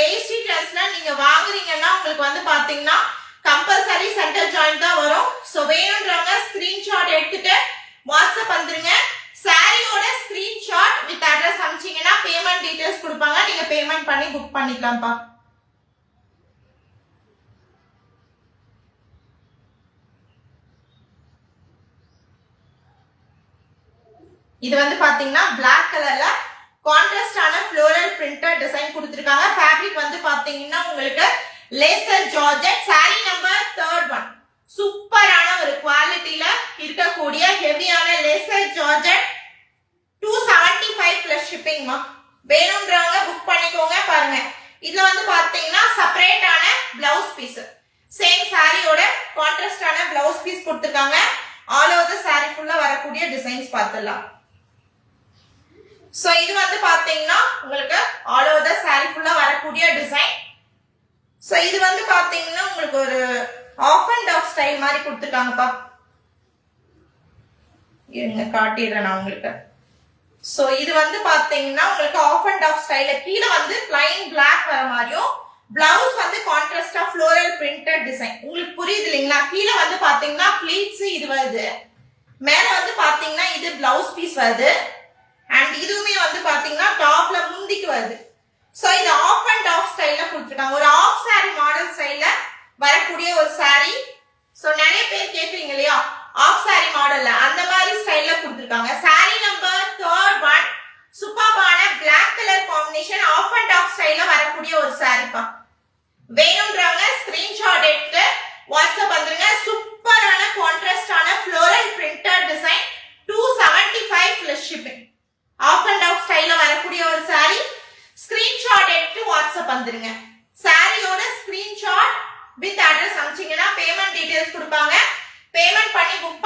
AC ட்ரெஸ்ல நீங்க வாங்குறீங்கன்னா உங்களுக்கு வந்து பாத்தீங்கன்னா கம்பல்சரி சென்டர் ஜாயிண்ட் தான் வரும். சோ வேணும்ன்றவங்க ஸ்கிரீன்ஷாட் எடுத்துட்டு வாட்ஸ்அப் வந்துருங்க. சாரியோட ஸ்கிரீன்ஷாட் வித் அட்ரஸ் அனுப்பிச்சீங்கன்னா பேமெண்ட் டீடைல்ஸ் கொடுப்பாங்க. நீங்க பேமெண்ட் பண்ணி புக் பண்ணிக்கலாம்ப்பா. இது வந்து பாத்தீங்கன்னா Black கலர்ல கான்ட்ராஸ்டான ஃப்ளோரல் பிரிண்டட் டிசைன் கொடுத்திருக்காங்க. ஃபேப்ரிக் வந்து பாத்தீங்கன்னா உங்களுக்கு laser georgette. Sorry number 3rd one. சூப்பரான ஒரு குவாலிட்டில இருக்கக்கூடிய ஹெவியான லேசர் ஜார்ஜெட் 275 பிளஸ் ஷிப்பிங்மா. வேணும்ன்றவங்க புக் பண்ணிக்கோங்க. பாருங்க இதுல வந்து பாத்தீங்கன்னா செப்பரேட்டான பிளவுஸ் பீஸ், சேம் சாரியோட கான்ட்ராஸ்டான பிளவுஸ் பீஸ் கொடுத்திருக்காங்க. ஆல் ஓவர் தி சாரி ஃபுல்லா வரக்கூடிய டிசைன்ஸ் பார்த்தலாம். சோ இது வந்து பாத்தீங்கன்னா உங்களுக்கு ஆல் ஓவர் தி சாரி ஃபுல்லா வரக்கூடிய டிசைன். சோ இது வந்து பாத்தீங்கன்னா உங்களுக்கு ஒரு ஆஃப் அண்ட் ஆஃப் ஸ்டைல் மாதிரி கொடுத்திருக்காங்கப்பா. இருங்க காட்டிடுறேன் நான் உங்களுக்கு. சோ இது வந்து பாத்தீங்கன்னா உங்களுக்கு ஆஃப் அண்ட் ஆஃப் ஸ்டைல்ல கீழ வந்து plain black வர மாதிரியும் பிளவுஸ் வந்து கான்ட்ராஸ்டா ஃப்ளோரல் பிரிண்டட் டிசைன். உங்களுக்கு புரியுது இல்லைங்களா? கீழ வந்து பாத்தீங்கன்னா ப்ளீட்ஸ் இது வருது, மேல வந்து பாத்தீங்கன்னா இது பிளவுஸ் பீஸ் வருது, அண்ட் இதுவுமே வந்து பாத்தீங்கன்னா டாப்ல முந்திக்கு வருது. சோ இது ஆஃப் அண்ட் ஆஃப் ஸ்டைல்ல கொடுத்திருக்காங்க. ஒரு ஆஃப் சாரி மாடல் ஸ்டைல்ல வரக்கூடிய ஒரு சாரி. சோ நிறைய பேர் கேக்குறீங்க இல்லையா ஆஃப் சாரி மாடல்ல, அந்த மாதிரி ஸ்டைல்ல கொடுத்திருக்காங்க. Sari number 3rd one. சூப்பரான Black colour combination half and of ஸ்டைல்ல வரக்கூடிய ஒரு சாரிப்பா. வேணும்ன்றவங்க ஸ்கிரீன்ஷாட் எடுத்து வாட்ஸ்அப் வந்துருங்க. சூப்பரான கான்ட்ராஸ்டான ஃப்ளோரல் பிரிண்டட் டிசைன் 275 பிளஸ் ஷிப்பிங். ஆஃப் அண்ட் ஆஃப் ஸ்டைல்ல வரக்கூடிய ஒரு சாரி. ஸ்கிரீன்ஷாட் எடுத்து வாட்ஸ்அப் வந்துருங்க. சாரியோட ஸ்கிரீன்ஷாட் வித் அட்ரஸ் அனுப்பிச்சீங்கன்னா பேமெண்ட் டீடைல்ஸ் கொடுப்பாங்க. பேமெண்ட் பண்ணி புக்